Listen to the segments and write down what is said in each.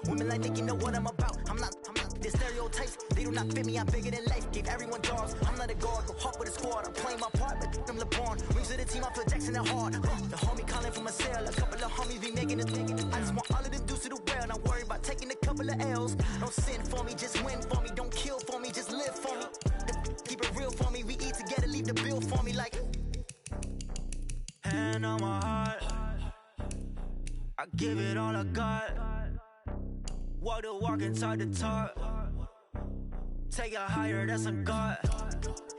Women like think you know what I'm about. I'm not the stereotypes, they do not fit me. I'm bigger than life, gave everyone dogs. I'm not a guard, go hard with a squad. I'm playing my part, but I'm LeBron. Rings to the team, I feel Jackson at hard. The homie calling from a cell, a couple of homies be making it. I just want all of them dudes to the well, not worry about taking a couple of L's. Don't sin for me, just win for me. Don't kill for me, just live for me. Keep it real for me, we eat together, leave the bill for me like. Hand on my heart, I give it all I got. Walk the walk inside the talk. Take it higher, that's a God.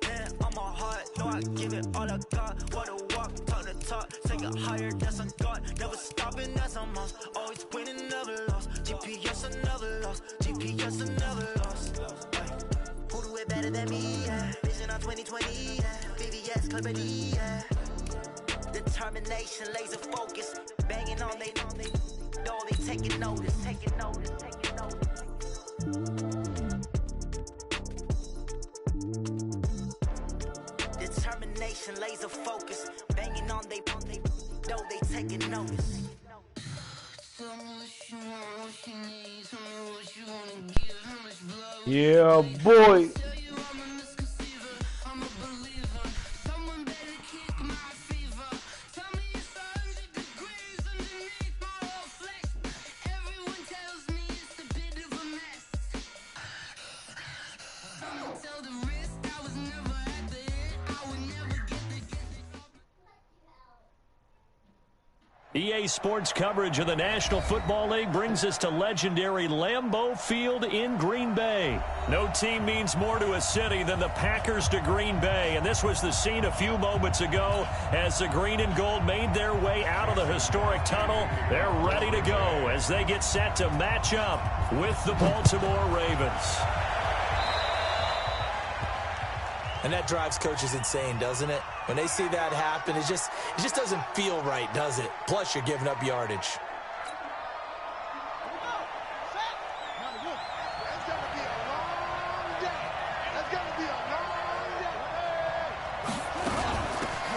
Hand on my heart, no, I give it all I got. Walk the walk, talk the talk. Take it higher, that's a God. Never stopping, that's a must. Always winning, never lost. GPS, I never lost. GPS, I never lost. Who do it better than me? Yeah. Vision on 2020, yeah. VVS, clarity, yeah. Determination, laser focus. Banging on they door, they taking notice, taking notice, taking notice. Determination, laser focus. Banging on they door, they taking notice. Tell me what you want, what you need. Tell me what you wanna give. How much blood? Yeah, boy. EA Sports coverage of the National Football League brings us to legendary Lambeau Field in Green Bay. No team means more to a city than the Packers to Green Bay, and this was the scene a few moments ago as the green and gold made their way out of the historic tunnel. They're ready to go as they get set to match up with the Baltimore Ravens. And that drives coaches insane, doesn't it? When they see that happen, it just doesn't feel right, does it? Plus, you're giving up yardage.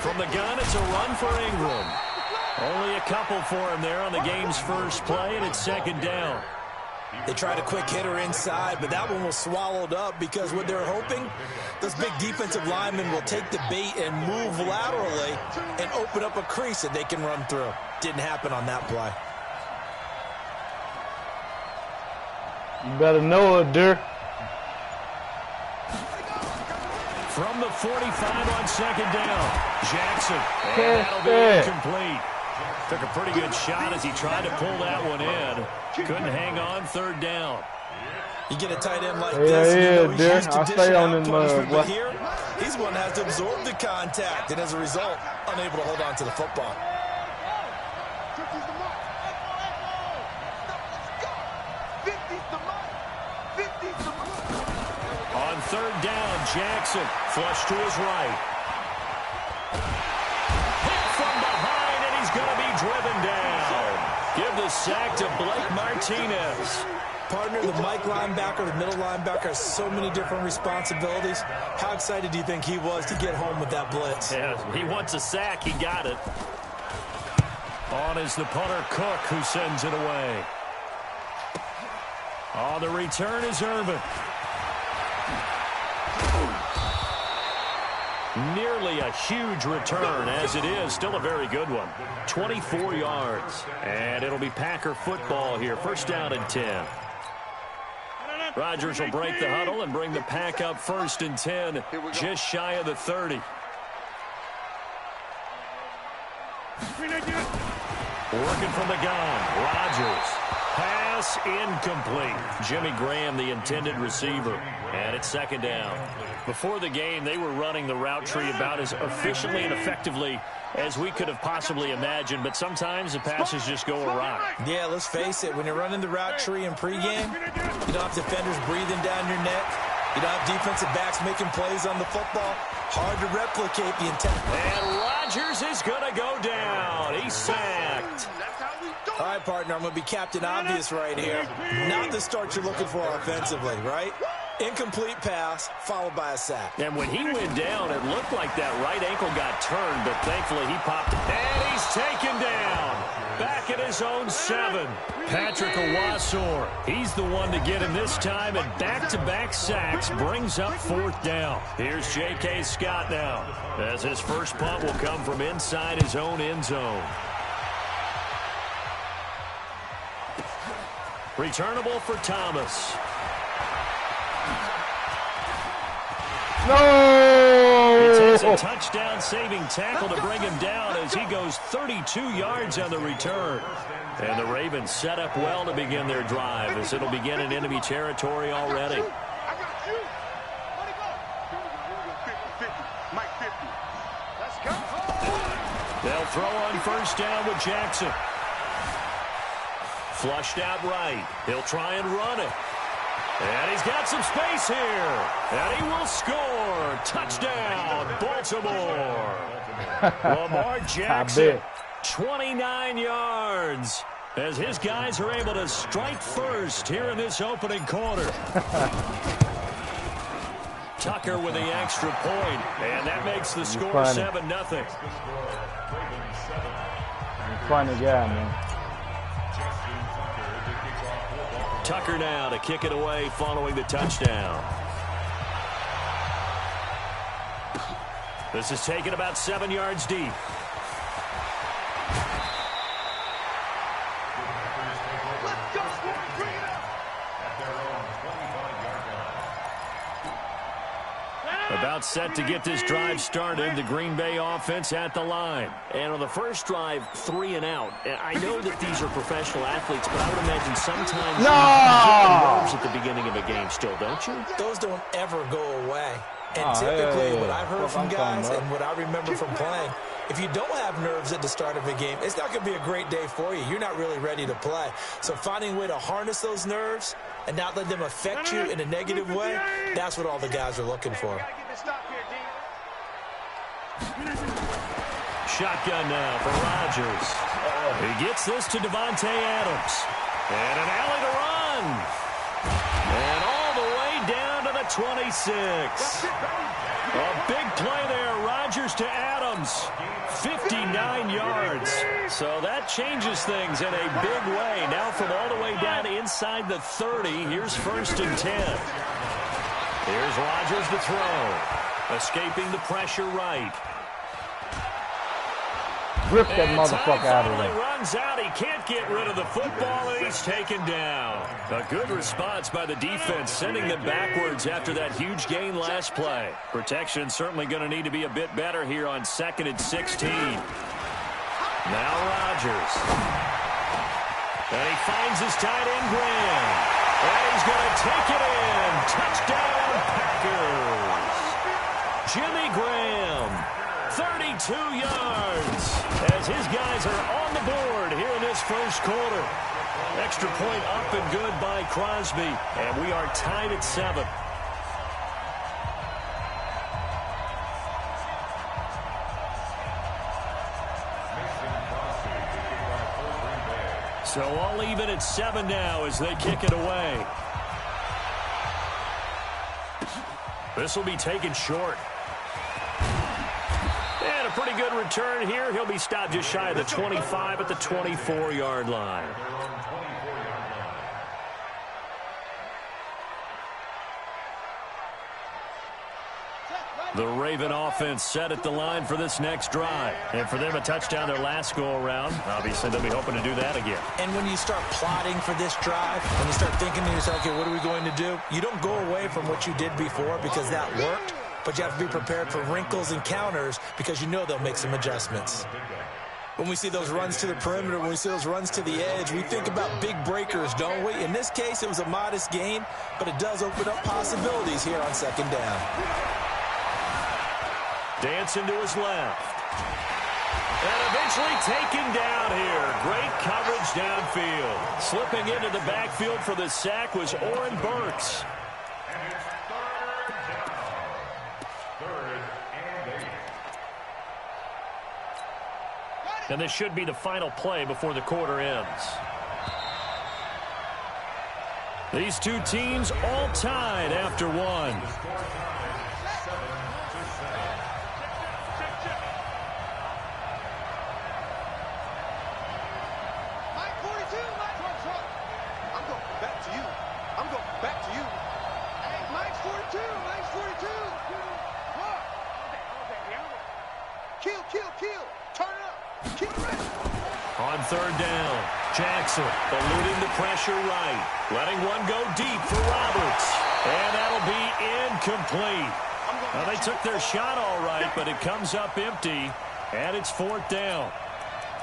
From the gun, it's a run for Ingram. Only a couple for him there on the game's first play, and it's second down. They tried a quick hitter inside, but that one was swallowed up because what they're hoping, those big defensive linemen will take the bait and move laterally and open up a crease that they can run through. Didn't happen on that play. You better know it, Dirk. From the 45 on second down, Jackson. And that'll be incomplete. Took a pretty good shot as he tried to pull that one in. Couldn't hang on third down. You get a tight end like this, and you know he's used to dishing out punishment, but here, he's one that has to absorb the contact, and as a result, unable to hold on to the football. On third down, Jackson flush to his right. Hit from behind, and he's going to be driven down. Give the sack to Blake Martinez. Partner, the Mike linebacker, the middle linebacker has so many different responsibilities. How excited do you think he was to get home with that blitz? Yeah, he wants a sack. He got it. On is the punter, Cook, who sends it away. On the return is Irvin. Nearly a huge return, as it is. Still a very good one. 24 yards. And it'll be Packer football here. First down and 10. Rodgers will break the huddle and bring the Pack up first and 10, just shy of the 30. Working from the gun, Rodgers. Pass incomplete. Jimmy Graham, the intended receiver. And it's second down. Before the game, they were running the route tree about as efficiently and effectively as we could have possibly imagined, but sometimes the passes just go awry. Yeah, let's face it, when you're running the route tree in pregame, you don't have defenders breathing down your neck. You don't have defensive backs making plays on the football. Hard to replicate the intent. And Rodgers is going to go down. He's sacked. All right, partner, I'm going to be Captain Obvious right here. Not the start you're looking for offensively, right? Incomplete pass, followed by a sack. And when he went down, it looked like that right ankle got turned, but thankfully he popped it. And he's taken down. Back back at his own 7. Patrick Owasor, he's the one to get him this time, and back-to-back sacks brings up 4th down. Here's J.K. Scott now, as his first punt will come from inside his own end zone. Returnable for Thomas. No! It takes a touchdown-saving tackle to bring him down as he goes 32 yards on the return. And the Ravens set up well to begin their drive as it'll begin in enemy territory already. They'll throw on first down with Jackson. Flushed out right. He'll try and run it. And he's got some space here. And he will score. Touchdown, Baltimore. Lamar Jackson, 29 yards. As his guys are able to strike first here in this opening quarter. Tucker with the extra point. And that makes the score 7-0. Funny guy, man. Tucker now to kick it away following the touchdown. This is taken about 7 yards deep. About set to get this drive started. The Green Bay offense at the line. And on the first drive, 3 and out. I know that these are professional athletes, but I would imagine sometimes you get nerves at the beginning of a game still, don't you? Those don't ever go away. And typically what I've heard from guys and what I remember from playing, if you don't have nerves at the start of a game, it's not going to be a great day for you. You're not really ready to play. So finding a way to harness those nerves and not let them affect you in a negative way, that's what all the guys are looking for. Shotgun now for Rodgers. He gets this to Devontae Adams. And an alley to run. And all the way down to the 26. A big play there. Rodgers to Adams. 59 yards. So that changes things in a big way. Now from all the way down inside the 30. Here's 1st and 10. Here's Rodgers to throw. Escaping the pressure right. Rip that motherfucker out of there. Runs out. He can't get rid of the football, and he's taken down. A good response by the defense, sending them backwards after that huge gain last play. Protection certainly going to need to be a bit better here on 2nd and 16. Now Rodgers. And he finds his tight end, Graham. And he's going to take it in. Touchdown, Packers. Jimmy Graham, 32 yards, as his guys are on the board here in this first quarter. Extra point up and good by Crosby, and we are tied at 7. So all even at 7 now as they kick it away. This will be taken short. And a pretty good return here. He'll be stopped just shy of the 25 at the 24-yard line. The Raven offense set at the line for this next drive. And for them, a touchdown their last go-around. Obviously, they'll be hoping to do that again. And when you start plotting for this drive, when you start thinking to yourself, okay, what are we going to do? You don't go away from what you did before because that worked, but you have to be prepared for wrinkles and counters because you know they'll make some adjustments. When we see those runs to the perimeter, when we see those runs to the edge, we think about big breakers, don't we? In this case, it was a modest gain, but it does open up possibilities here on 2nd down. Dancing to his left. And eventually taken down here. Great coverage downfield. Slipping into the backfield for the sack was Oren Burks. And this should be the final play before the quarter ends. These two teams all tied after 1. third down. Jackson eluding the pressure right. Letting one go deep for Roberts. And that'll be incomplete. Well, they took their shot all right, but it comes up empty, and it's fourth down.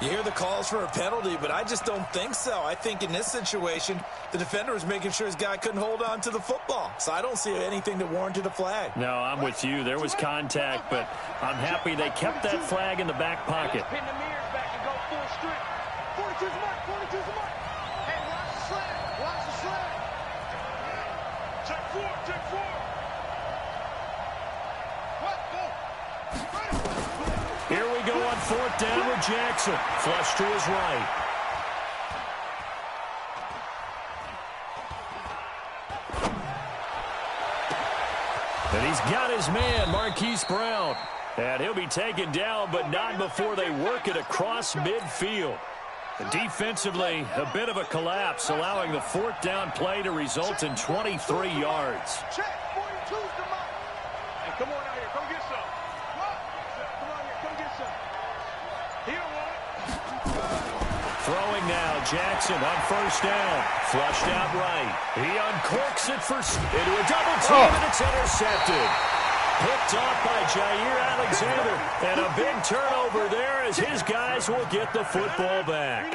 You hear the calls for a penalty, but I just don't think so. I think in this situation, the defender was making sure his guy couldn't hold on to the football. So I don't see anything that warranted a flag. No, I'm with you. There was contact, but I'm happy they kept that flag in the back pocket. Pin the mirrors back and go full strip. 42's the mark, 42's the mark. Hey, watch the slam, watch the slam. Check four, check four. What? Go. Here we go on fourth down with Jackson. Flush to his right. And he's got his man, Marquise Brown. And he'll be taken down, but not before they work it across midfield. Defensively, a bit of a collapse, allowing the fourth down play to result in 23 yards. Check, 42's the mark. Hey, come on out here, come get some. What? Come on here, come get some. He don't want it. Throwing now, Jackson on first down. Flushed out right. He uncorks it into a double team, and it's intercepted. Picked off by Jair Alexander. And a big turnover there as his guys will get the football back.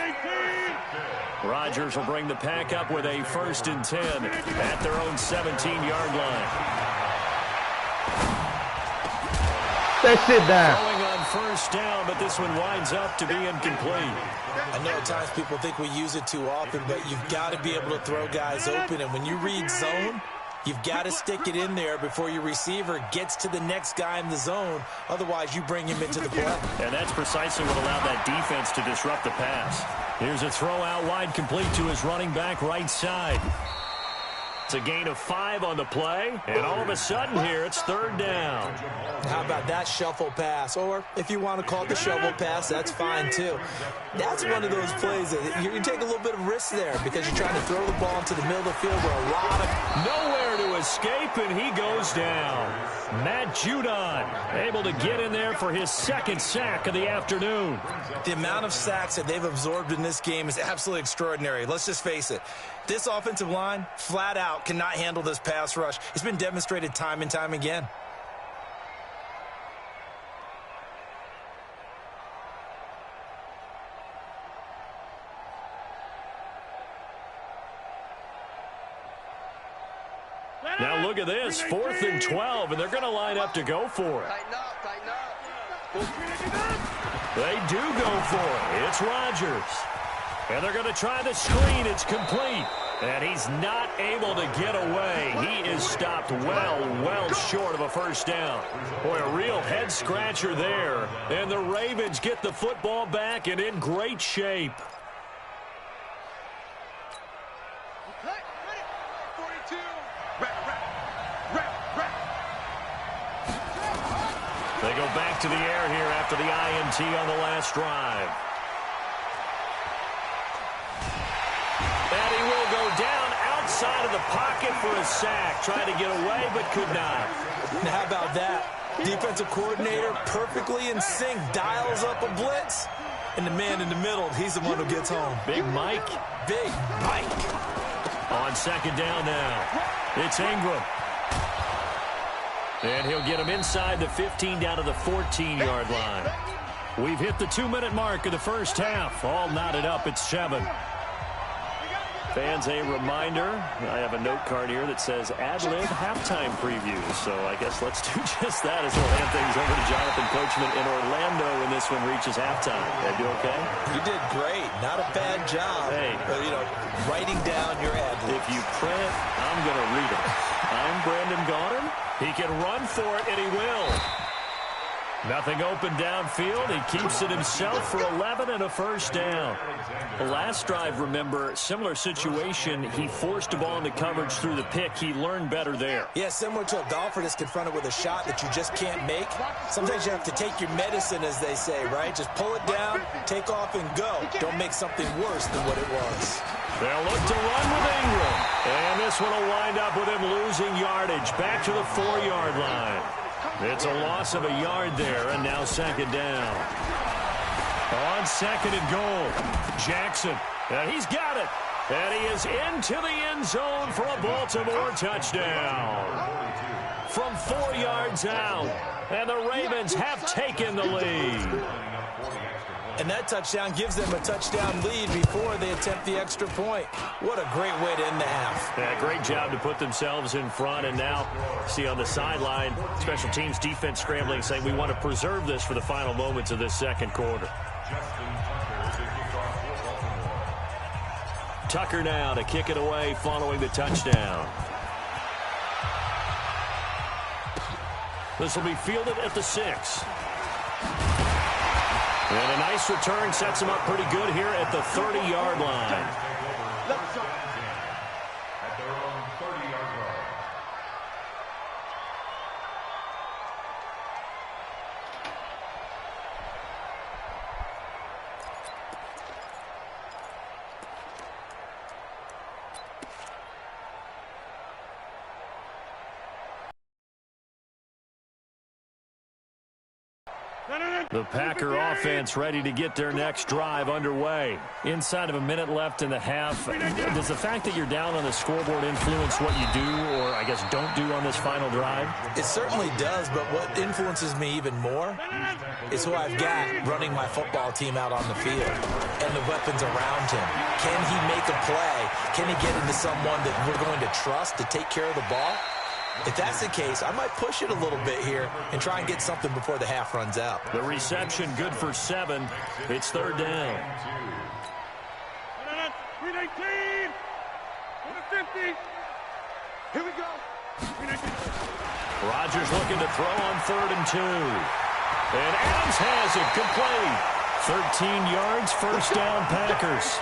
Rodgers will bring the pack up with a 1st and 10 at their own 17-yard line. That's it down. Going on first down, but this one winds up to be incomplete. I know at times people think we use it too often, but you've got to be able to throw guys open. And when you read zone, you've got to stick it in there before your receiver gets to the next guy in the zone. Otherwise, you bring him into the play. And that's precisely what allowed that defense to disrupt the pass. Here's a throw out wide, complete to his running back right side. It's a gain of 5 on the play, and all of a sudden here, it's third down. How about that shuffle pass? Or if you want to call it the shovel pass, that's fine too. That's one of those plays that you take a little bit of risk there because you're trying to throw the ball into the middle of the field where a lot of... Nowhere to escape, and he goes down. Matt Judon able to get in there for his 2nd sack of the afternoon. The amount of sacks that they've absorbed in this game is absolutely extraordinary. Let's just face it. This offensive line, flat out, cannot handle this pass rush. It's been demonstrated time and time again. Now look at this, 4th and 12, and they're going to line up to go for it. Tighten up, tighten up. They do go for it. It's Rodgers. And they're going to try the screen. It's complete. And he's not able to get away. He is stopped well short of a first down. Boy, a real head-scratcher there. And the Ravens get the football back and in great shape. Okay, ready? 42. Wrap. They go back to the air here after the INT on the last drive. And he will go down outside of the pocket for a sack. Tried to get away, but could not. Now, how about that? Defensive coordinator perfectly in sync, dials up a blitz. And the man in the middle, he's the one who gets home. Big Mike. Big Mike. On 2nd down now. It's Ingram. And he'll get him inside the 15 down to the 14-yard line. We've hit the 2-minute mark of the first half. All knotted up at 7. Fans, a reminder, I have a note card here that says ad-lib halftime preview. So I guess let's do just that as we'll hand things over to Jonathan Coachman in Orlando when this one reaches halftime. Did I do okay? You did great. Not a bad job. Hey. Writing down your ad-libs. If you print, I'm going to read it. I'm Brandon Gaudin. He can run for it, and he will. Nothing open downfield. He keeps it himself for 11 and a first down. The last drive, remember, similar situation. He forced a ball into coverage through the pick. He learned better there. Yeah, similar to a golfer that's confronted with a shot that you just can't make. Sometimes you have to take your medicine, as they say, right? Just pull it down, take off, and go. Don't make something worse than what it was. They'll look to run with Ingram. And this one will wind up with him losing yardage. Back to the 4-yard line. It's a loss of a yard there, and now 2nd down. On second and goal, Jackson. And he's got it. And he is into the end zone for a Baltimore touchdown. From 4 yards out. And the Ravens have taken the lead. And that touchdown gives them a touchdown lead before they attempt the extra point. What a great way to end the half. Yeah, great job to put themselves in front. And now, see on the sideline, special teams defense scrambling, saying we want to preserve this for the final moments of this second quarter. Tucker now to kick it away following the touchdown. This will be fielded at the 6. And a nice return sets him up pretty good here at the 30-yard line. At their own 30-yard line. The Packer offense ready to get their next drive underway. Inside of a minute left in the half. Does the fact that you're down on the scoreboard influence what you do, or I guess don't do on this final drive? It certainly does, but what influences me even more is who I've got running my football team out on the field and the weapons around him. Can he make a play? Can he get into someone that we're going to trust to take care of the ball? If that's the case, I might push it a little bit here and try and get something before the half runs out. The reception good for 7. It's third down. 319. 50. Here we go. Rodgers looking to throw on 3rd and 2. And Adams has it complete. 13 yards, first down, Packers.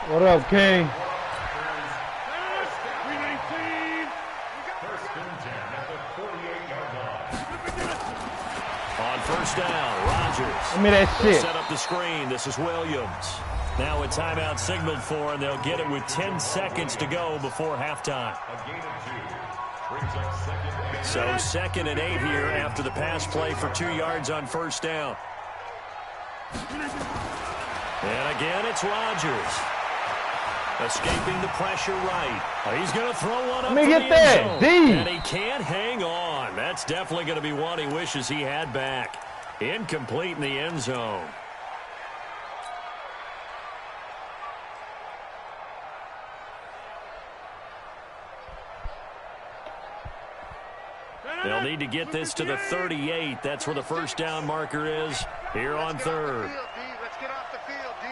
What up, King? 319. First and 10 at the 48-yard line. On first down, Rodgers. Give me that They'll shit. set up the screen. This is Williams. Now a timeout signaled for, and they'll get it with 10 seconds to go before halftime. A gain of 2. Brings up second and 8. So 2nd and 8 here after the pass play for 2 yards on first down. And again, it's Rodgers. Escaping the pressure right. He's going to throw one up. Let me for get the end that. zone. D. And he can't hang on. That's definitely going to be one he wishes he had back. Incomplete in the end zone. They'll need to get this to the 38. That's where the first down marker is here on 3rd. Let's get off the field, D.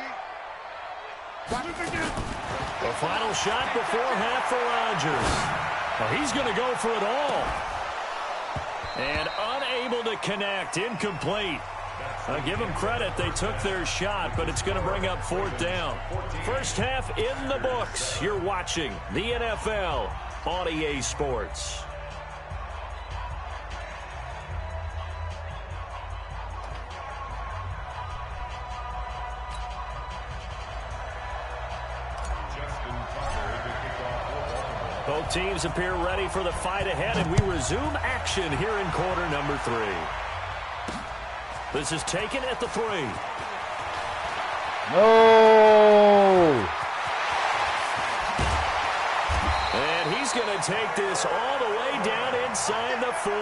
The final shot before half for Rodgers. Well, he's going to go for it all. And unable to connect. Incomplete. I'll give them credit. They took their shot, but it's going to bring up 4th down. First half in the books. You're watching the NFL on EA Sports. Both teams appear ready for the fight ahead, and we resume action here in quarter number 3. This is taken at the 3. No. And he's going to take this all the way down inside the 40.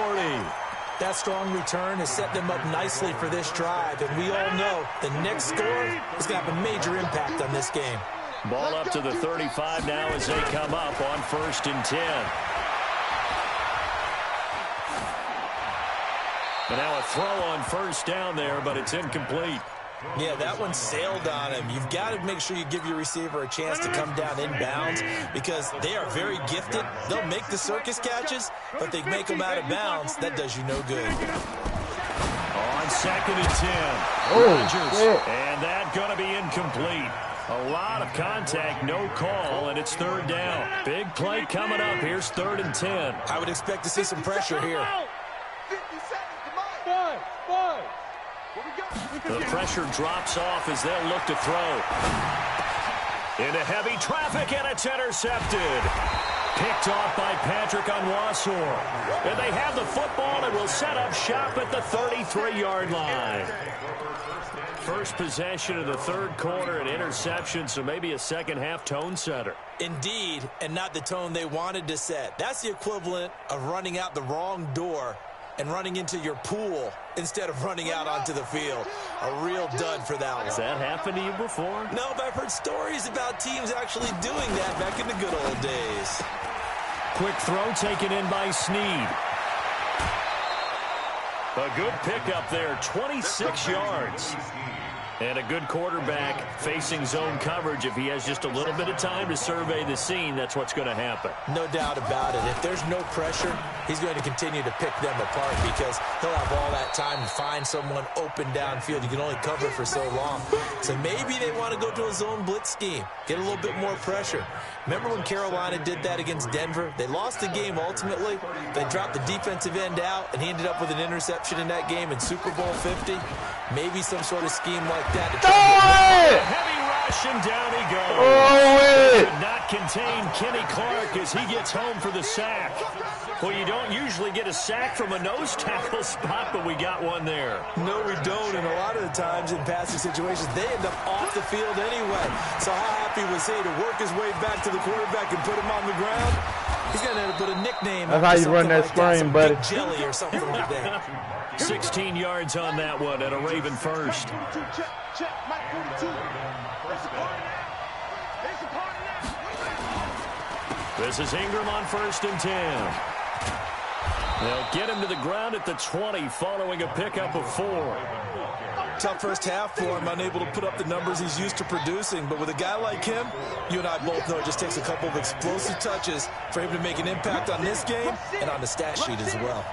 That strong return has set them up nicely for this drive, and we all know the next score is going to have a major impact on this game. Ball up to the 35 now as they come up on 1st and 10. And now a throw on first down there, but it's incomplete. Yeah, that one sailed on him. You've got to make sure you give your receiver a chance to come down inbounds because they are very gifted. They'll make the circus catches, but they make them out of bounds. That does you no good. On 2nd and 10. Rodgers. And that going to be incomplete. A lot of contact, no call, and it's 3rd down. Big play coming up. Here's 3rd and 10. I would expect to see some pressure here. 50 seconds, come on. 5. What we got? The pressure drops off as they'll look to throw. Into heavy traffic, and it's intercepted. Picked off by Patrick Onwuasor. And they have the football and will set up shop at the 33-yard line. First possession of the third quarter, an interception, so maybe a second-half tone setter. Indeed, and not the tone they wanted to set. That's the equivalent of running out the wrong door and running into your pool instead of running out onto the field. A real dud for that one. Has that happened to you before? No, but I've heard stories about teams actually doing that back in the good old days. Quick throw taken in by Snead. A good pickup there, 26 yards. And a good quarterback facing zone coverage. If he has just a little bit of time to survey the scene, that's what's going to happen. No doubt about it. If there's no pressure, he's going to continue to pick them apart because he'll have all that time to find someone open downfield. You can only cover for so long. So maybe they want to go to a zone blitz scheme, get a little bit more pressure. Remember when Carolina did that against Denver? They lost the game ultimately. They dropped the defensive end out, and he ended up with an interception in that game in Super Bowl 50. Maybe some sort of scheme like that. A heavy rush, and down he goes. Could not contain Kenny Clark as he gets home for the sack. Well, you don't usually get a sack from a nose tackle spot, but we got one there. No, we don't, and a lot of the times in passing situations, they end up off the field anyway. So how happy was he to work his way back to the quarterback and put him on the ground? He's going to have to put a nickname. That's how you run that screen, buddy. Big Jelly or something like that. 16 yards on that one and a Raven first. This is Ingram on 1st and 10. They'll get him to the ground at the 20 following a pickup of 4. Tough first half for him, unable to put up the numbers he's used to producing. But with a guy like him, you and I both know it just takes a couple of explosive touches for him to make an impact on this game and on the stat sheet as well.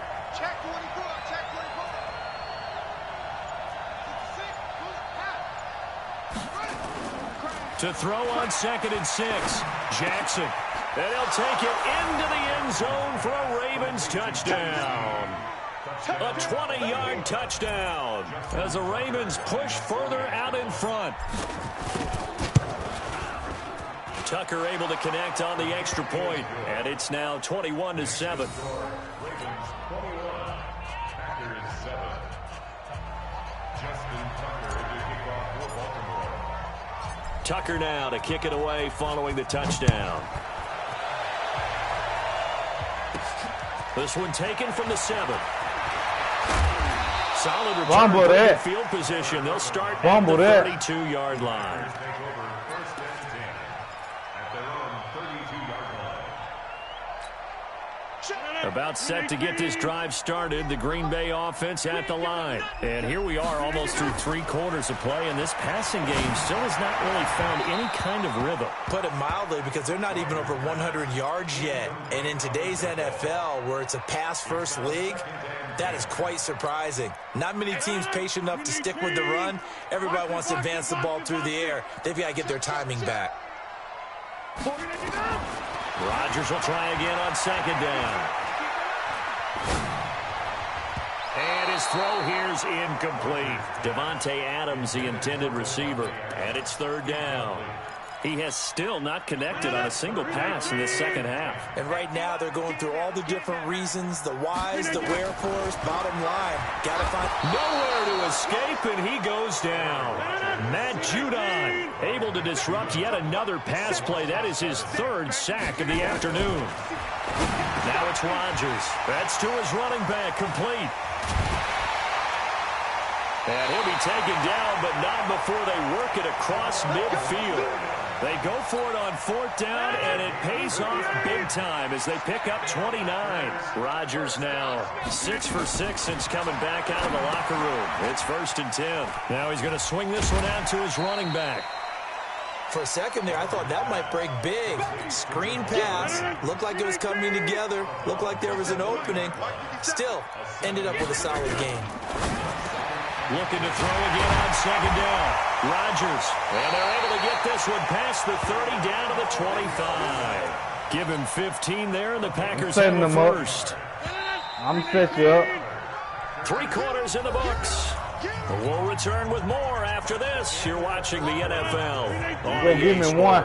To throw on 2nd and 6. Jackson. And he'll take it into the end zone for a Ravens touchdown. A 20-yard touchdown as the Ravens push further out in front. Tucker able to connect on the extra point, and it's now 21-7. Tucker now to kick it away following the touchdown. This one taken from the 7. Solid return to field position. They'll start at the 32-yard line. About set to get this drive started. The Green Bay offense at the line. And here we are almost through 3 quarters of play, and this passing game still has not really found any kind of rhythm. Put it mildly, because they're not even over 100 yards yet. And in today's NFL, where it's a pass-first league, that is quite surprising. Not many teams patient enough to stick with the run. Everybody wants to advance the ball through the air. They've got to get their timing back. Rodgers will try again on 2nd down. And his throw here's incomplete. Devontae Adams, the intended receiver. And it's 3rd down. He has still not connected on a single pass in the second half. And right now they're going through all the different reasons, the whys, the wherefores. Bottom line, got to find nowhere to escape, and he goes down. Matt Judon able to disrupt yet another pass play. That is his 3rd sack of the afternoon. Now it's Rodgers. That's to his running back, complete. And he'll be taken down, but not before they work it across midfield. They go for it on 4th down, and it pays off big time as they pick up 29. Rodgers now 6 for 6 since coming back out of the locker room. It's 1st and 10. Now he's going to swing this one out to his running back. For a second there, I thought that might break big. Screen pass. Looked like it was coming together. Looked like there was an opening. Still, ended up with a solid game. Looking to throw again on 2nd down. Rodgers. And they're able to get this one past the 30 down to the 25. Give him 15 there, and the Packers have the first. I'm set you up. 3 quarters in the books. We'll return with more after this. You're watching the NFL on give me one.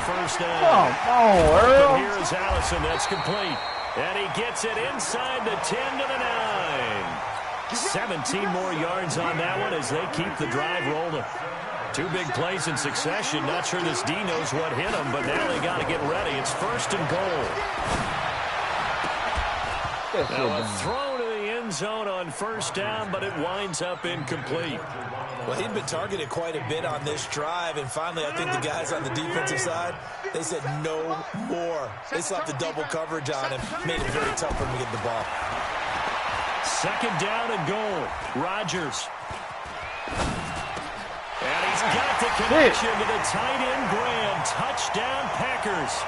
first down. Come on, Earl. And here is Allison. That's complete. And he gets it inside the 10 to the 9. 17 more yards on that one as they keep the drive rolling. Two big plays in succession. Not sure this D knows what hit him, but now they got to get ready. It's first and goal. Now a throw to the end zone on first down, but it winds up incomplete. Well, he'd been targeted quite a bit on this drive, and finally I think the guys on the defensive side, they said no more. They slapped the double coverage on him, made it very tough for him to get the ball. Second down and goal. Rodgers. And he's got the connection to the tight end, Graham. Touchdown, Packers.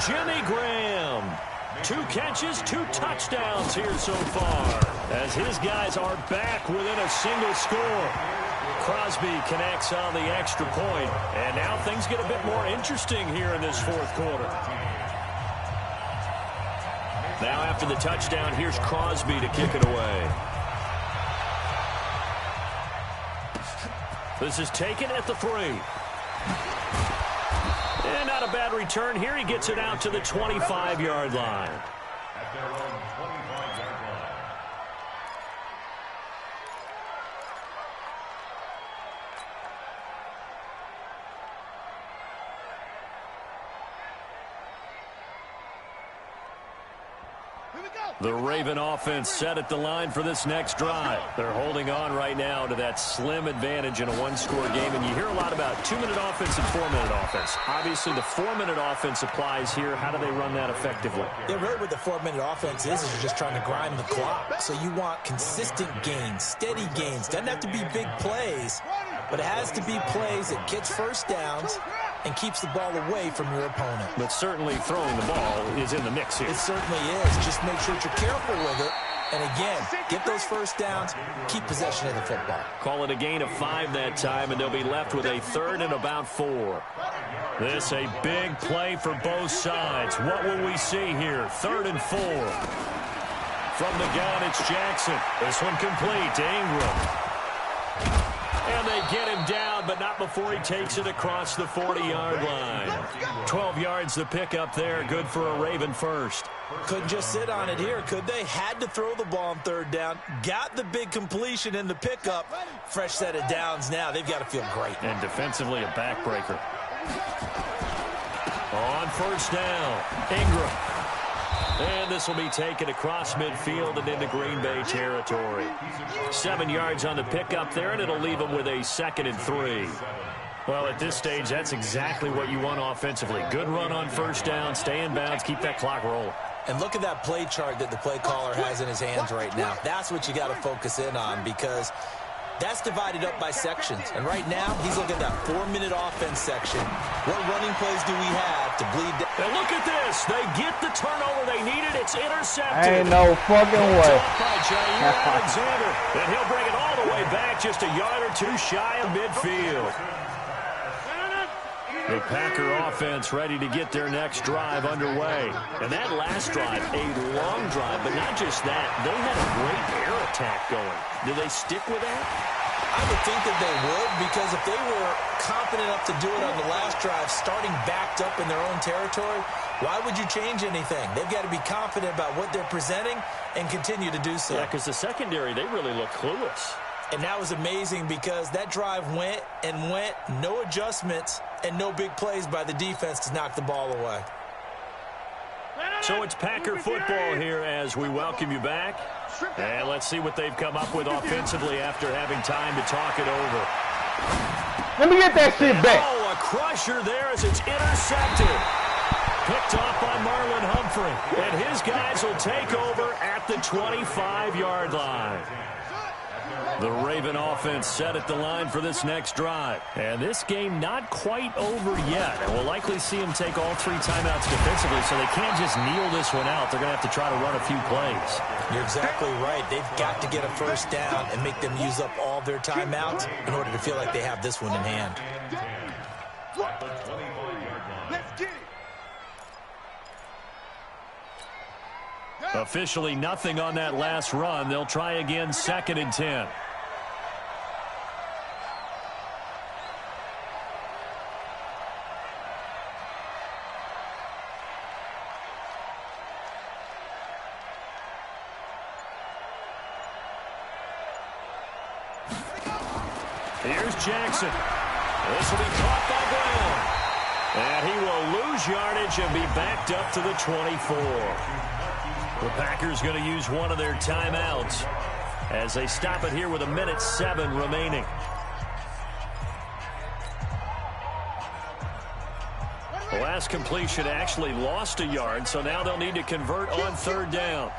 Jimmy Graham. 2 catches, 2 touchdowns here so far, as his guys are back within a single score. Crosby connects on the extra point, and now things get a bit more interesting here in this fourth quarter. Now after the touchdown, here's Crosby to kick it away. This is taken at the 3. And not a bad return here. He gets it out to the 25-yard line. At their own 25-yard line. The Raven offense set at the line for this next drive. They're holding on right now to that slim advantage in a one-score game. And you hear a lot about 2-minute offense and 4-minute offense. Obviously, the 4-minute offense applies here. How do they run that effectively? Yeah, really what the 4-minute offense is you're just trying to grind the clock. So you want consistent gains, steady gains. Doesn't have to be big plays, but it has to be plays that gets first downs and keeps the ball away from your opponent. But certainly throwing the ball is in the mix here. It certainly is. Just make sure that you're careful with it. And again, get those first downs, keep possession of the football. Call it a gain of 5 that time, and they'll be left with a 3rd and about 4. This a big play for both sides. What will we see here? 3rd and 4. From the gun, it's Jackson. This one complete to Ingram. And they get him down, but not before he takes it across the 40-yard line. 12 yards to pick up there. Good for a Raven first. Couldn't just sit on it here, could they? Had to throw the ball on 3rd down. Got the big completion in the pickup. Fresh set of downs now. They've got to feel great. And defensively a backbreaker. On first down, Ingram. And this will be taken across midfield and into Green Bay territory. 7 yards on the pickup there, and it'll leave them with a 2nd and 3. Well, at this stage, that's exactly what you want offensively. Good run on first down, stay in bounds, keep that clock rolling. And look at that play chart that the play caller has in his hands right now. That's what you got to focus in on, because that's divided up by sections. And right now, he's looking at that 4-minute offense section. What running plays do we have to bleed down? And look at this. They get the turnover they needed. It's intercepted. Ain't no fucking way. By Jair Alexander. And he'll bring it all the way back, just a yard or 2 shy of midfield. The Packer offense ready to get their next drive underway. And that last drive, a long drive, but not just that. They had a great air attack going. Do they stick with that? I would think that they would, because if they were confident enough to do it on the last drive, starting backed up in their own territory, why would you change anything? They've got to be confident about what they're presenting and continue to do so. Yeah, because the secondary, they really look clueless. And that was amazing, because that drive went and went, no adjustments and no big plays by the defense to knock the ball away. So it's Packer football here as we welcome you back. And let's see what they've come up with offensively after having time to talk it over. Let me get that shit back. Oh, a crusher there as it's intercepted. Picked off by Marlon Humphrey. And his guys will take over at the 25-yard line. The Raven offense set at the line for this next drive. And this game not quite over yet. And we'll likely see them take all 3 timeouts defensively, so they can't just kneel this one out. They're going to have to try to run a few plays. You're exactly right. They've got to get a first down and make them use up all their timeouts in order to feel like they have this one in hand. Let's get it. Officially nothing on that last run. They'll try again, 2nd and 10. Here's Jackson. This will be caught by Brown. And he will lose yardage and be backed up to the 24. The Packers going to use one of their timeouts as they stop it here with 1:07 remaining. The last completion actually lost a yard, so now they'll need to convert on 3rd down.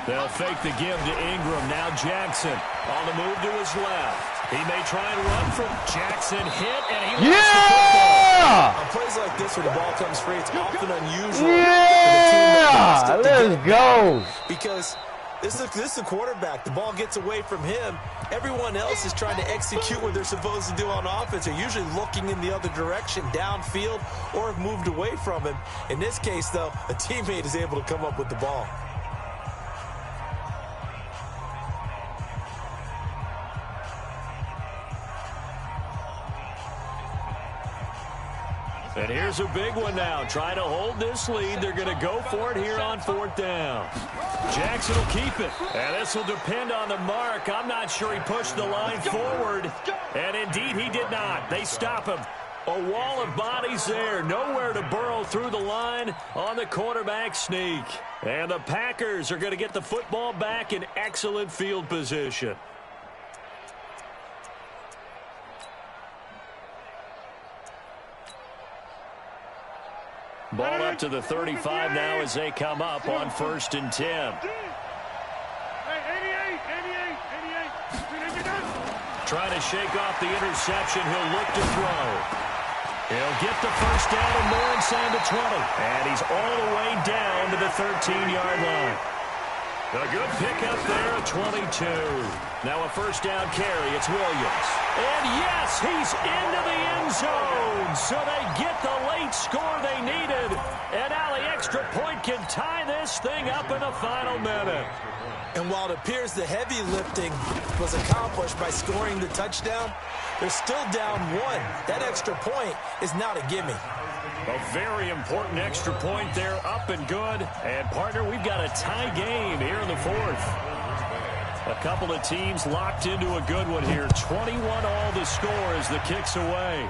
They'll fake the give to Ingram. Now Jackson on the move to his left. He may try and run from Jackson. Hit, and he lost the football. On plays like this where the ball comes free, it's often unusual Yeah! for the team that Let's go. because this is the quarterback. The ball gets away from him. Everyone else is trying to execute what they're supposed to do on offense. They're usually looking in the other direction, downfield, or have moved away from him. In this case, though, a teammate is able to come up with the ball. And here's a big one now. Trying to hold this lead. They're going to go for it here on 4th down. Jackson will keep it. And this will depend on the mark. I'm not sure he pushed the line forward. And indeed he did not. They stop him. A wall of bodies there. Nowhere to burrow through the line on the quarterback sneak. And the Packers are going to get the football back in excellent field position. Ball up to the 35 now as they come up on 1st and 10. Trying to shake off the interception. He'll look to throw. He'll get the 1st down and more inside the 20. And he's all the way down to the 13-yard line. A good pickup there at 22. Now a 1st down carry. It's Williams. And yes, he's into the end zone. So they get the late score they needed. And now the extra point can tie this thing up in the final minute. And while it appears the heavy lifting was accomplished by scoring the touchdown, they're still down 1. That extra point is not a gimme. A very important extra point there, up and good. And, partner, we've got a tie game here in the 4th. A couple of teams locked into a good one here. 21 all the score as the kick's away.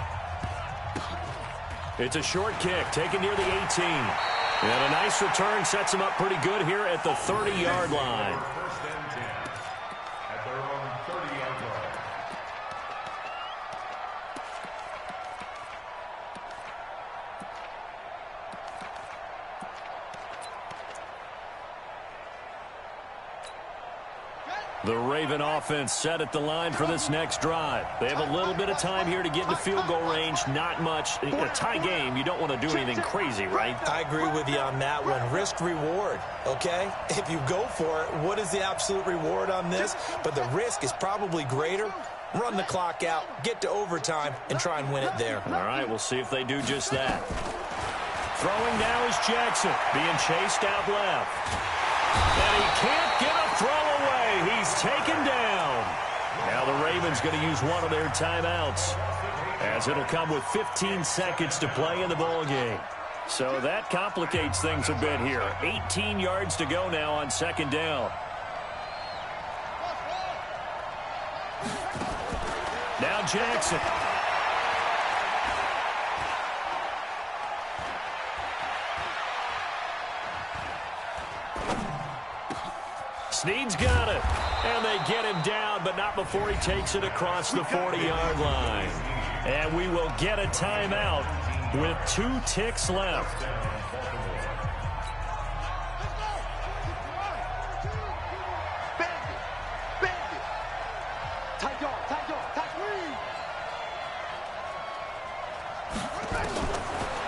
It's a short kick taken near the 18. And a nice return sets them up pretty good here at the 30-yard line. First and 10 at their own 30-yard line. The Raven offense set at the line for this next drive. They have a little bit of time here to get into field goal range. Not much. A tie game, you don't want to do anything crazy, right? I agree with you on that one. Risk-reward, okay? If you go for it, what is the absolute reward on this? But the risk is probably greater. Run the clock out, get to overtime, and try and win it there. All right, we'll see if they do just that. Throwing now is Jackson, being chased out left. And he can't get a throw away. He's taken down. Now the Ravens going to use one of their timeouts, as it'll come with 15 seconds to play in the ball game. So that complicates things a bit here. 18 yards to go now on 2nd down. Now Jackson. Snead's got it. And they get him down, but not before he takes it across the 40-yard line. And we will get a timeout with 2 ticks left.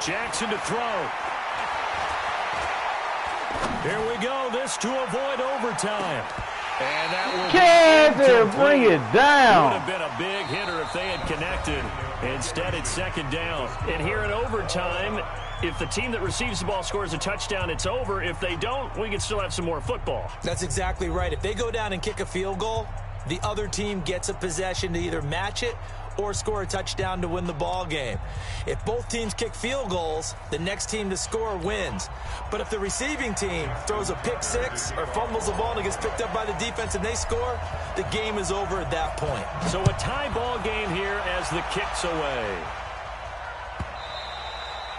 Jackson to throw. Here we go. This to avoid overtime. And that will bring it down. Would have been a big hitter if they had connected. Instead, it's 2nd down. And here in overtime, if the team that receives the ball scores a touchdown, it's over. If they don't, we can still have some more football. That's exactly right. If they go down and kick a field goal, the other team gets a possession to either match it or score a touchdown to win the ball game. If both teams kick field goals, the next team to score wins. But if the receiving team throws a pick six or fumbles the ball and it gets picked up by the defense and they score, the game is over at that point. So a tie ball game here as the kick's away.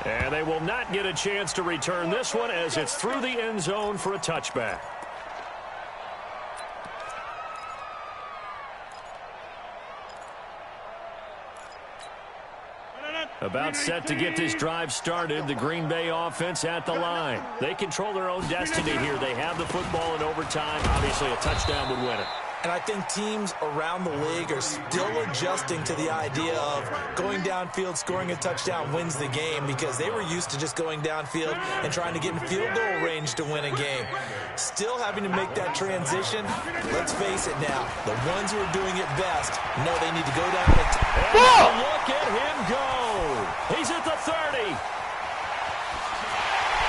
And they will not get a chance to return this one as it's through the end zone for a touchback. About set to get this drive started, the Green Bay offense at the line. They control their own destiny here. They have the football in overtime. Obviously, a touchdown would win it. And I think teams around the league are still adjusting to the idea of going downfield, scoring a touchdown wins the game, because they were used to just going downfield and trying to get in field goal range to win a game. Still having to make that transition. Let's face it now, the ones who are doing it best know they need to go down and look at him go. He's at the 30.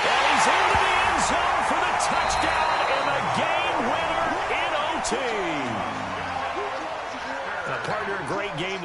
And he's into the end zone for the touchdown and the game winner in OT. A partner, great game.